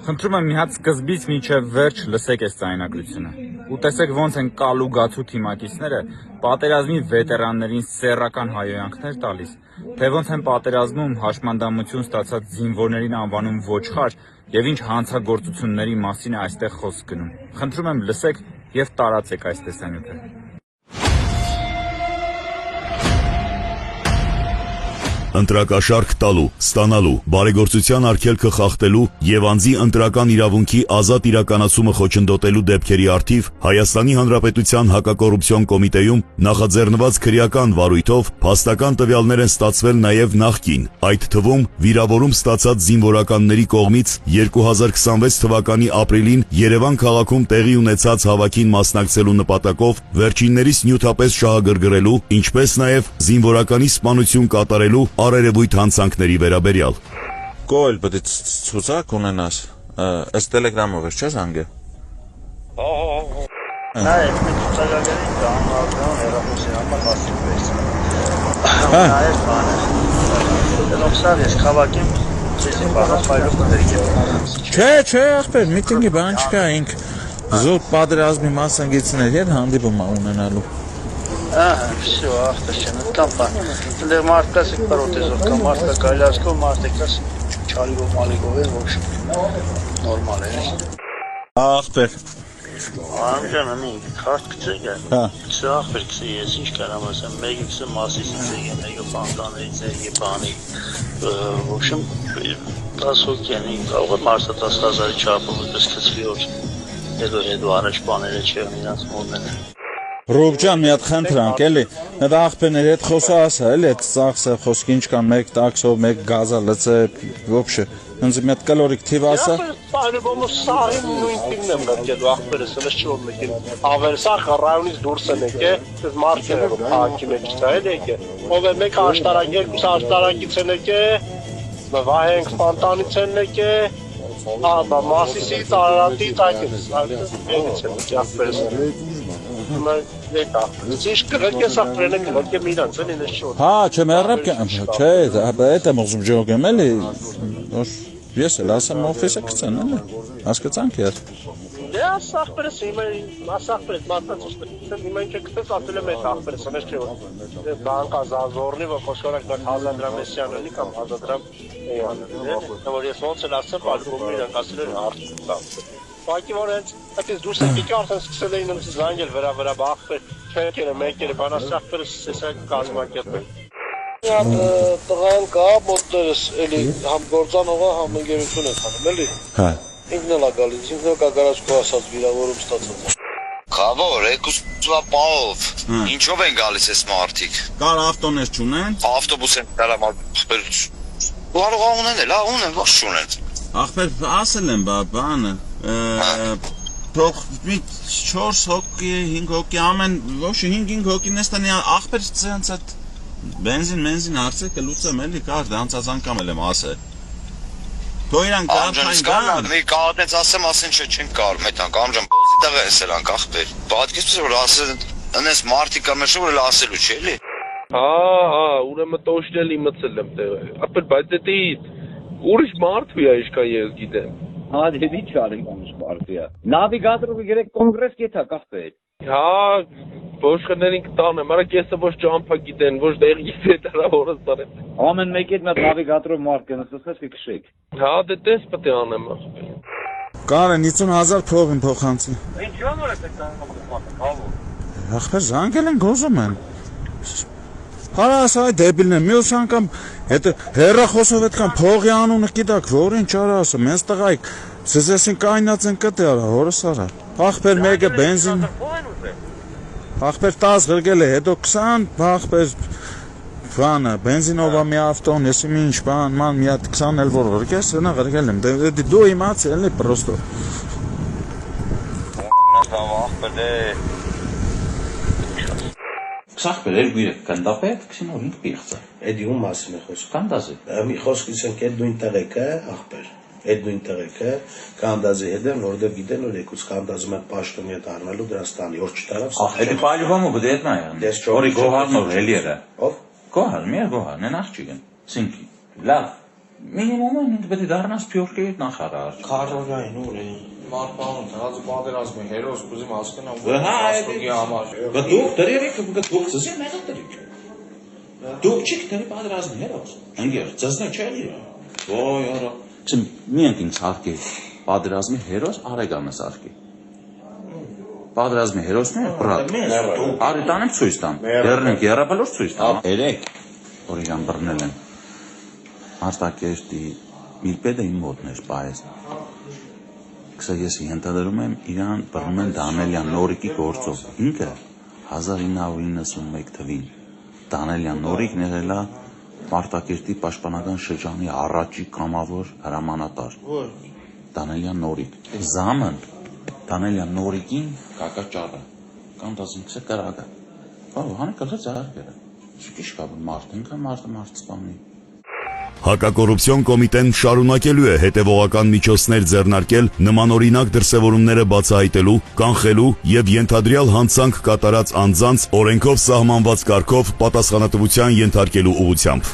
Խնդրում եմ մի հատ սկզբից մինչև վերջ լսեք այս ձայնագրությունը ու տեսեք ոնց են կալու գացու թիմակիցները պատերազմի վետերաններին սեռական հայհոյանքներ տալիս, թե ոնց են պատերազմում հաշմանդամություն ստացած զինվորներին անվանում ոչխար եւ ինչ հանցագործությունների մասին է այստեղ խոսք գնում։ Խնդրում եմ լսեք եւ տարածեք այս տեսանյութը։ Ընտրակաշարք տալու, ստանալու, բարեգործության արգելքը խախտելու եւ անձի ընտրական իրավունքի ազատ իրականացումը խոչընդոտելու դեպքերի առթիվ Հայաստանի Հանրապետության հակակոռուպցիոն կոմիտեում նախաձեռնված քրեական վարույթով փաստական տվյալներ են ստացվել նաեւ նախկին, այդ թվում վիրավորում ստացած զինվորականների կողմից 2026 թվականի ապրիլին Երևան քաղաքում տեղի ունեցած հավաքին մասնակցելու նպատակով վերջիններիս նյութապես շահագրգռելու, ինչպես նաեւ զինվորականի սպանություն կատարելու արերևույթ հանցանքների վերաբերյալ։ Կոել պետք է ցուցակ ունենաս, ըստ տելեգրամով ես չէ զանգե։ Նա է մի ցուցակագրի կամարդան հերոսի համար հասցվեց։ Այս բանը։ Դրանով ես քաղաքին ցույցի բառը ֆայլով կդերգեմ։ Չէ, ախպեր, միտինգի բան չկա, ինք զուտ պատերազմի մասնակիցների հետ հանդիպում ունենալու։ Всё, ախտաշենը տապան։ Դեռ մարդկաս է պրոթեզով կամ մարդկա գայլասկով, մարդեկաս չալիգով մալիգով է, ոչ նորմալ է։ Ախպեր։ Անջանը մի քարտ գցեք։ Հա։ Սա ախպեր գցի, ես ինչ կարամ ասեմ, մեկը գցը մասիսից է, մեկը բանտաներից է, բանի։ В общем, 10 հոգի կարող է մարսը 10,000-ի չափով գցկցվի որ հետո առաջ բաները չեն իրանց մոդն են։ Ռուբջան մի հատ խնդրանք էլի, այդ աղբերների հետ խոսա ասա էլի, այդ ծախսը խոսքի ինչ կան, մեկ տաքսով, մեկ գազա լծե, ոբշե, հենց մի հատ կալորիկ թիվ ասա։ По-любому սաղին նույն թիվն եմ գտել աղբերը, սլես չի որ մեկին ավել սախը ռայոնից դուրս են եկե, այս մարդերը քաղաքի մեջ դա էլ եկե, ով է մեկ աշտարակ, երկուս աշտարակից են եկե, վահենք սպանտանից են եկե, Մասիսից, Արարատից, այդպես են եկե աղբերս։ Հա, չեմ երրապ չէ, այդ եմ ուզում ջոգեմ էլի, ես էլ ասեմ օֆիսը կծեն էլի, հասկացանք եր։ Դե ասախպերս ասախպերս մարդացուստը հիմա ինչ կտես ասել եմ այդ ախպերս անես չէ որ բանկա զազորնի որ խոսքորակ 1000 դրամ էսյան էլի կամ 1000 դրամ որ ես ոնց էլ ասեմ ալբոմը իրանք ասել են արդյունք Պակի որ հենց այդպես դուրս եկի արդեն սկսել էին ինձ զանգել վրա ախպեր չեկերը մեկերը բանասախպերը սեսակ կազմակերպել տղան կա մոտներս էլի համ գործանողը համ ընկերություն են անում էլի Հա ինքն էլ է գալիս ինքն էլ գարաժ ասած վիրավորում ստացած Խավոր, եկուսվապահով, ինչով են գալիս ես մարդիկ Կար ավտոներ չունեն Ավտոբուս են կարամ Կարող ունեն ունեն, ոչ չունեն Ախպեր ասել եմ բանը Թող մի 4 հոգի, 5 հոգի ամեն, ոչ 5 հոգին էստանի ախպեր ցենց այդ բենզին հարցը լուծեմ էլի կար դրանցած անգամ եմ ասել Թող իրանք գարթային գան Մի կաղատնեց ասեմ չեն կարող մեթանք ամջան բոզի տղա ես էլանք ախպեր Պատկեսպես որ ասել ընես մարդիկա մեշը որ ասելու չէ էլի Հա, ուրեմն տոշնել իմացել եմ տեղը Ախպեր բայց դա ուրիշ մարդ վիա իշքան ես գիտեմ Հա, դե ինչ արենք ուրիշ մարդ վիա Նավիգատորը գերեք կոնգրես կեթա կախպեր Հա, Ոշխներին կտանեմ, արա կեսը ոչ ճամփա գիտեն, ոչ դեղ գիտեն հրավորս տարեմ Ամեն մեկ հետ մի նավիգատորով մարդ կնստես կքշեք Հա, դե տես պետք է անեմ Կարը 50,000 փողին փոխանցի Ինչո՞ն որ է տանը Ախպեր զանգել են գոզում են Հարա ասա այդ դեբիլն է մյուս անգամ հետ հերախոսով այդքան փողի անունը գիտակ որ ինչ արա ասա մենց տղայք ցեզեսին կայնած են կտե արա հորս արա ախպեր մեկը բենզին ախպեր 10 գրգել է հետո 20 ախպեր բանը բենզինովա մի ավտոն ես ինչ բան ման մի հատ 20 էլ որ գրկես նա գրգել եմ դու իմացել էլի պրոստո ախպեր Ախպեր էլ գույրը կնդապետ քսինով 5 պիղծը Էդի ում մասին է խոսքը Կանդազի Մի խոսքից ենք այդ նույն տեղեկը ախպեր Այդ նույն տեղեկը կանդազի հետ են որտեղ գիտեն որ եկուց կանդազում են պաշտոնի հետ առնելու դրաստանի որ չտարավ Էդի պայլուվամը բդետ նա Որի գոհարնով էլի էրը Ով? Գոհար, մի գոհար, նեն աղջիկն Սինքի, լավ Մինիմումը պետք է դառնաս Փյորկի նախարար։ Քարորային ուր է։ Մարփանուն դրած պատերազմի հերոս կուզիմ հասկանամ Հա, ասկի համար։ Դուք դրերեք դուք ծզի մեղա դրեք։ Դուք չեք դրի պատերազմի հերոս։ Ընկեր, ծզնե չէ։ Ոյ, արա։ Չեմ միայն ինձ հարկի պատերազմի հերոս Արեգանը սարքի։ Պատերազմի հերոսն է բրատ։ Արի տանեմ ցույց տամ։ Դեռնենք երապալոր ցույց տամ։ Երեք օրիգան բռնել են։ Արտակերտի միլպեդը իմ մոտն էր պայես։ Քսա ես ենթադրում եմ իրան բռնում են Դանելյան Նորիկի գործով։ Ինքը 1991 թվին Դանելյան Նորիկն եղել է Արտակերտի պաշտպանական շրջանի առաջի կամավոր հրամանատար։ Դանելյան Նորիկ։ Զամն Դանելյան Նորիկին կակաճառը կամ դասինքսը կրակը։ Բա հանը կլա ծարգերը։ Շուկի շկաբը մարդ ինքը մարդ սպանի։ Հակակոռուպցիոն կոմիտեն շարունակելու է հետևողական միջոցներ ձեռնարկել նմանօրինակ դրսևորումները բացահայտելու, կանխելու եւ ենթադրյալ հանցանք կատարած անձանց օրենքով սահմանված կարգով պատասխանատվության ենթարկելու ուղղությամբ։